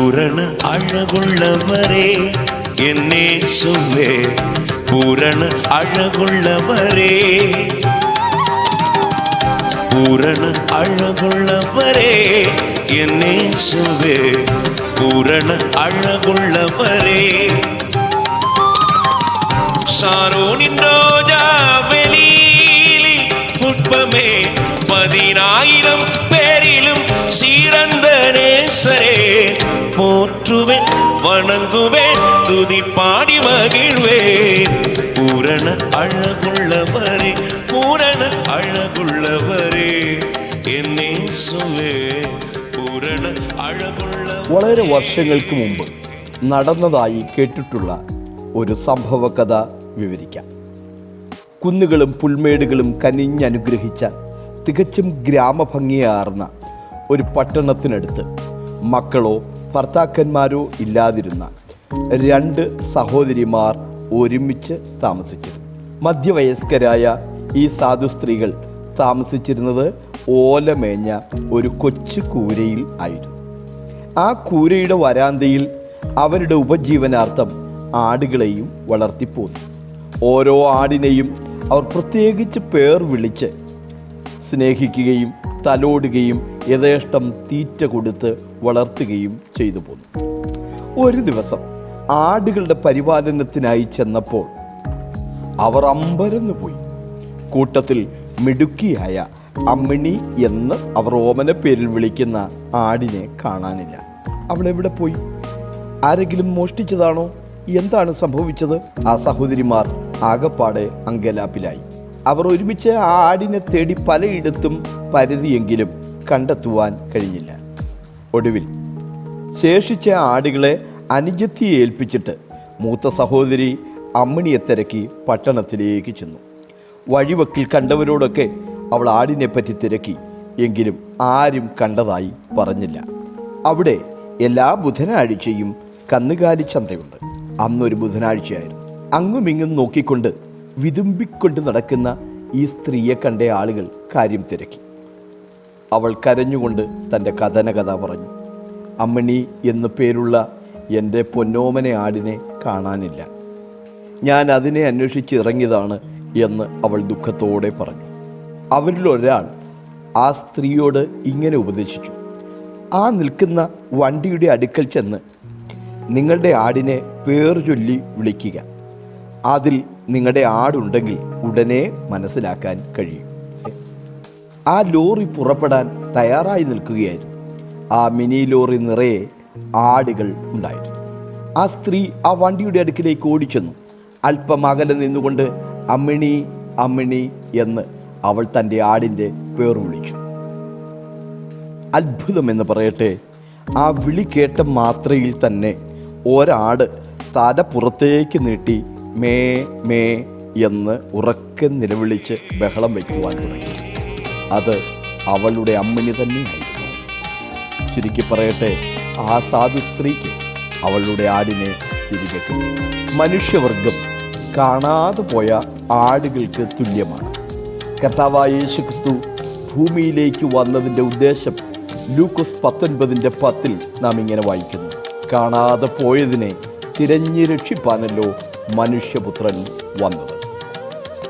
பூரண அழகுள்ளவரே என்னேசுவே, பூரண அழகுள்ளவரே, பூரண அழகுள்ளவரே என்னேசுவே, பூரண அழகுள்ளவரே. ஷாரோனின் ரோஜா வெளியிலே புஷ்பமே, 10,000 பேரிலும் சிறந்த நேசரே, போற்றுவேன் வணங்குவேன் துதி பாடி மகிழ்வேன். பூரண அழகுள்ளவரே, பூரண அழகுள்ளவரே എന്നേശുവേ, പൂരണ അഴകുള്ളവരേ. വളരെ വർഷങ്ങൾക്ക് മുമ്പ് നടന്നതായി കേട്ടിട്ടുള്ള ഒരു സംഭവ കഥ വിവരിക്കാം. കുന്നുകളും പുൽമേടുകളും കനിഞ്ഞനുഗ്രഹിച്ച തികച്ചും ഗ്രാമഭംഗിയാർന്ന ഒരു പട്ടണത്തിനടുത്ത് മക്കളോ ഭർത്താക്കന്മാരോ ഇല്ലാതിരുന്ന 2 സഹോദരിമാർ ഒരുമിച്ച് താമസിച്ചിരുന്നു. മധ്യവയസ്കരായ ഈ സാധു സ്ത്രീകൾ താമസിച്ചിരുന്നത് ഓലമേഞ്ഞ ഒരു കൊച്ചു കൂരയിൽ ആയിരുന്നു. ആ കൂരയുടെ വരാന്തയിൽ അവരുടെ ഉപജീവനാർത്ഥം ആടുകളെയും വളർത്തിപ്പോന്നു. ഓരോ ആടിനെയും അവർ പ്രത്യേകിച്ച് പേർ വിളിച്ച് സ്നേഹിക്കുകയും തലോടുകയും യഥേഷ്ടം തീറ്റ കൊടുത്ത് വളർത്തുകയും ചെയ്തു പോന്നു. ഒരു ദിവസം ആടുകളുടെ പരിപാലനത്തിനായി ചെന്നപ്പോൾ അവർ അമ്പരന്നു പോയി. കൂട്ടത്തിൽ മിടുക്കിയായ അമ്മിണി എന്ന് അവർ ഓമന പേരിൽ വിളിക്കുന്ന ആടിനെ കാണാനില്ല. അവൾ എവിടെ പോയി? ആരെങ്കിലും മോഷ്ടിച്ചതാണോ? എന്താണ് സംഭവിച്ചത്? ആ സഹോദരിമാർ ആകപ്പാടെ അങ്കലാപ്പിലായി. അവർ ഒരുമിച്ച് ആ ആടിനെ തേടി പലയിടത്തും പരതിയെങ്കിലും കണ്ടെത്തുവാൻ കഴിഞ്ഞില്ല. ഒടുവിൽ ശേഷിച്ച ആടുകളെ അനുജത്തിയെ ഏൽപ്പിച്ചിട്ട് മൂത്ത സഹോദരി അമ്മിണിയെ തിരക്കി പട്ടണത്തിലേക്ക് ചെന്നു. വഴിവക്കിൽ കണ്ടവരോടൊക്കെ അവൾ ആടിനെപ്പറ്റി തിരക്കി, എങ്കിലും ആരും കണ്ടതായി പറഞ്ഞില്ല. അവിടെ എല്ലാ ബുധനാഴ്ചയും കന്നുകാലി ചന്തയുണ്ട്. അന്നൊരു ബുധനാഴ്ചയായിരുന്നു. അങ്ങുമിങ്ങും നോക്കിക്കൊണ്ട് വിതുമ്പിക്കൊണ്ട് നടക്കുന്ന ഈ സ്ത്രീയെ കണ്ട ആളുകൾ കാര്യം തിരക്കി. അവൾ കരഞ്ഞുകൊണ്ട് തൻ്റെ കഥന പറഞ്ഞു. അമ്മിണി എന്നു പേരുള്ള എൻ്റെ പൊന്നോമന ആടിനെ കാണാനില്ല. ഞാൻ അതിനെ അന്വേഷിച്ച് ഇറങ്ങിയതാണ് എന്ന് അവൾ ദുഃഖത്തോടെ പറഞ്ഞു. അവരിലൊരാൾ ആ സ്ത്രീയോട് ഇങ്ങനെ ഉപദേശിച്ചു: ആ നിൽക്കുന്ന വണ്ടിയുടെ അടുക്കൽ ചെന്ന് നിങ്ങളുടെ ആടിനെ പേർ ചൊല്ലി വിളിക്കുക. അതിൽ നിങ്ങളുടെ ആടുണ്ടെങ്കിൽ ഉടനെ മനസ്സിലാക്കാൻ കഴിയും. ആ ലോറി പുറപ്പെടാൻ തയ്യാറായി നിൽക്കുകയായിരുന്നു. ആ മിനി ലോറി നിറയെ ആടുകൾ ഉണ്ടായിരുന്നു. ആ സ്ത്രീ ആ വണ്ടിയുടെ അടുക്കിലേക്ക് ഓടിച്ചെന്നു. അല്പം അകലെ നിന്നുകൊണ്ട് അമ്മിണി അമ്മിണി എന്ന് അവൾ തൻ്റെ ആടിൻ്റെ പേർ വിളിച്ചു. അത്ഭുതമെന്ന് പറയട്ടെ, ആ വിളി കേട്ട മാത്രയിൽ തന്നെ ഒരാട് തല പുറത്തേക്ക് നീട്ടി മേ മേ എന്ന് ഉറക്കെ നിലവിളിച്ച് ബഹളം വയ്ക്കുവാൻ തുടങ്ങി. അത് അവളുടെ അമ്മിണി തന്നെയായിരുന്നു. ചുരുക്കി പറയട്ടെ, ആ സാധു സ്ത്രീക്ക് അവളുടെ ആടിനെ തിരികെ കിട്ടി. മനുഷ്യവർഗം കാണാതെ പോയ ആടുകൾക്ക് തുല്യമാണ്. കർത്താവായ യേശുക്രിസ്തു ഭൂമിയിലേക്ക് വന്നതിൻ്റെ ഉദ്ദേശം ലൂക്കോസ് 19:10 നാം ഇങ്ങനെ വായിക്കുന്നു: കാണാതെ പോയതിനെ തിരഞ്ഞു രക്ഷിപ്പാനല്ലോ മനുഷ്യപുത്രൻ വന്നത്.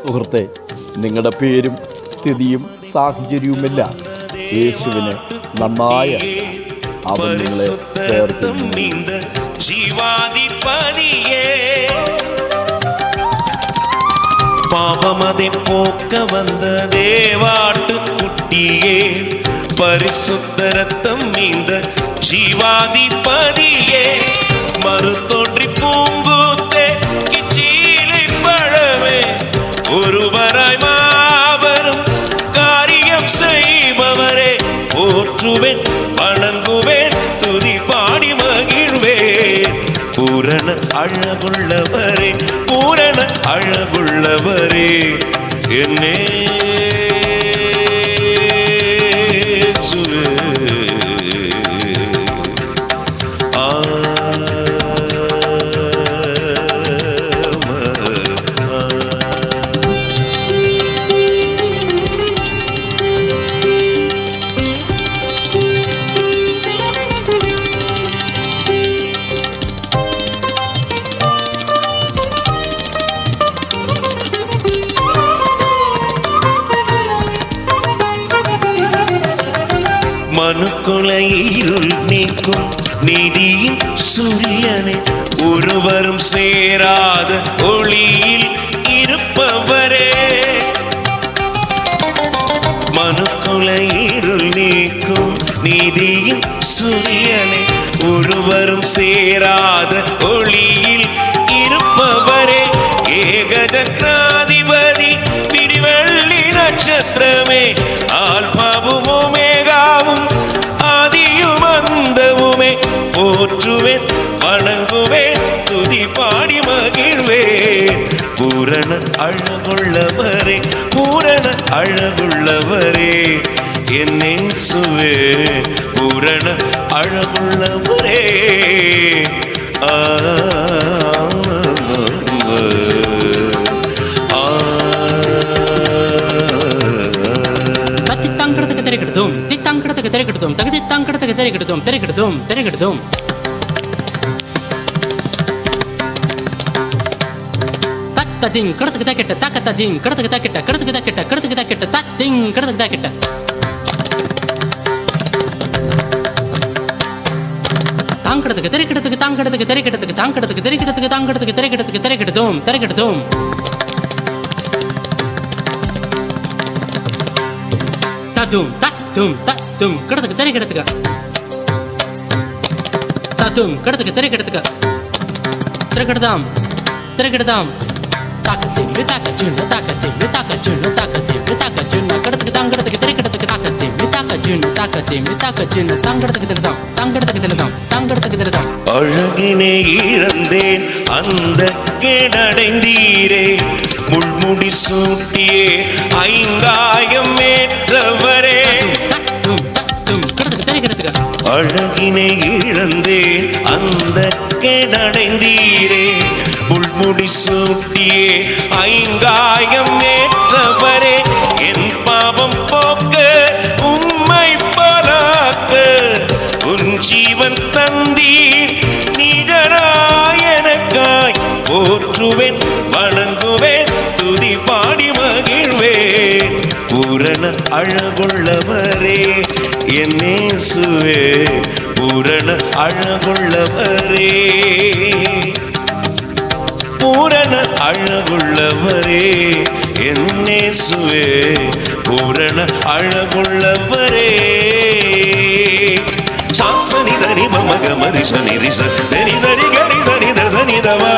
സുഹൃത്തെ, നിങ്ങളുടെ പേരും സ്ഥിതിയും സാഹചര്യവുമെല്ലാം യേശുവിന് നന്നായി അവൻ നിങ്ങളെ പാപമതെ പോക്ക വന്ന ദേവാട്ട് കുട്ടിയേ, പരിശുദ്ധ രക്തം നീന്ത ജീവാധിപതിയേ, മറുതോன்றி പൂങ്കൂത്തെ കിച്ചീലി പഴമേ, ഒരുവരായി മാവരും കാര്യം செய்பவரே, போற்றுவேன் வணங்குவேன் துதி பாடி மகிழ்வேன். பூரண அழகுள்ளவரே, பூரண அழகுள்ளவரே എന്നേശുവേ. மனுக்குலை இருள் நீக்கும் நீதியின் சூரியனே, ஒருவரும் சேராத ஒளியில் இருப்பவரே. மனுக்குலை இருள் நீக்கும் நீதியின் சூரியனே, ஒருவரும் சேராத ஒளியில் இருப்பவரே. ஏகதக்ராதிபதி பிடிவள்ளி நட்சத்திரமே, ஆல்பாவும் ஓமேகாவும் ஆதியும் அந்தவுமே, போற்றுவேன் வணங்குவேன் துதி பாடி மகிழ்வேன். பூரண அழகுள்ளவரே, பூரண அழகுள்ளவரே, என் இயேசுவே பூரண அழகுள்ளவரே. தித்தாங்கிறதுக்கு திரைக்கிடுதும், தித்தாங்கிறதுக்கு திரைக்கிடுதும், தகுதித்தாங்கிறதுக்கு திரைக்கிடுதும், திரைக்கிடுதும், திரைக்கிடுதும். தத்திங் கடத்துக்கு தாக்கிட்ட, தாக்கத்தாஜிங் கடத்துக்கு தாக்கிட்ட, கடத்துக்கு தாக்கிட்ட, கடத்துக்கு தாக்கிட்ட, தத்திங் கடத்துக்கு தாக்கிட்ட. தாங்கிறதுக்கு திரைக்கிடத்துக்கு, தாங்கிறதுக்கு திரைக்கிடத்துக்கு, தாங்கிறதுக்கு திரைக்கிடத்துக்கு, தாங்கிறதுக்கு திரைக்கிடத்துக்கு, திரைக்கிடுதும், திரைக்கிடுதும். தத்தும் தத்தும் தத்தும் கடத்துக்கு திரைக்கிடத்துக்கு, தத்தும் கடத்துக்கு திரைக்கிடத்துக்கு, திரைக்கிடுதாம், திரைக்கிடுதாம். தாக்கத்தின் தாக்கச்சுன்னு, தாக்கத்தின் தாக்கச்சுன்னு, தாக்கத்தின் தாக்கச்சுன்னு, கடத்துக்கு தாங்கிறதுக்கு திரைக்கிடத்துக்கு, தாக்கத்தின் தாக்கச்சுன்னு, தாக்கத்தின் தாக்கச்சுன்னு, தாங்கிறதுக்கு திரைதாம், தாங்கிறதுக்கு திரைதாம், தாங்கிறதுக்கு திரைதாம். அழகினை இழந்தேன் அந்த கேடடைந்தீரே, முள்முடி சூட்டியே ஐங்காயம் ஏற்றவரே. தத்தும் தத்தும் கடத்துக்கு திரைக்கிடத்துக்கு, அழகினை இழந்தேன் அந்த கேடடைந்தீரே, முள்முடி சூட்டியே ஐங்காயம் ஏற்றவரே. என் பாவம் போக்க உம்மை பாராக்க உன் ஜீவன் தந்தீர் நிகராய் எனக்காய். போற்றுவேன் வணங்குவேன் துதி பாடி மகிழ்வேன். பூரண அழகுள்ளவரே என் இயேசுவே, பூரண அழகுள்ளவரே, பூரண அழகுள்ளவரே என் இயேசுவே, பூரண அழகுள்ளவரே. சாசனி தரி மம கமரி சனி ரிச தரி சரி கரி சரி தசனி தவா.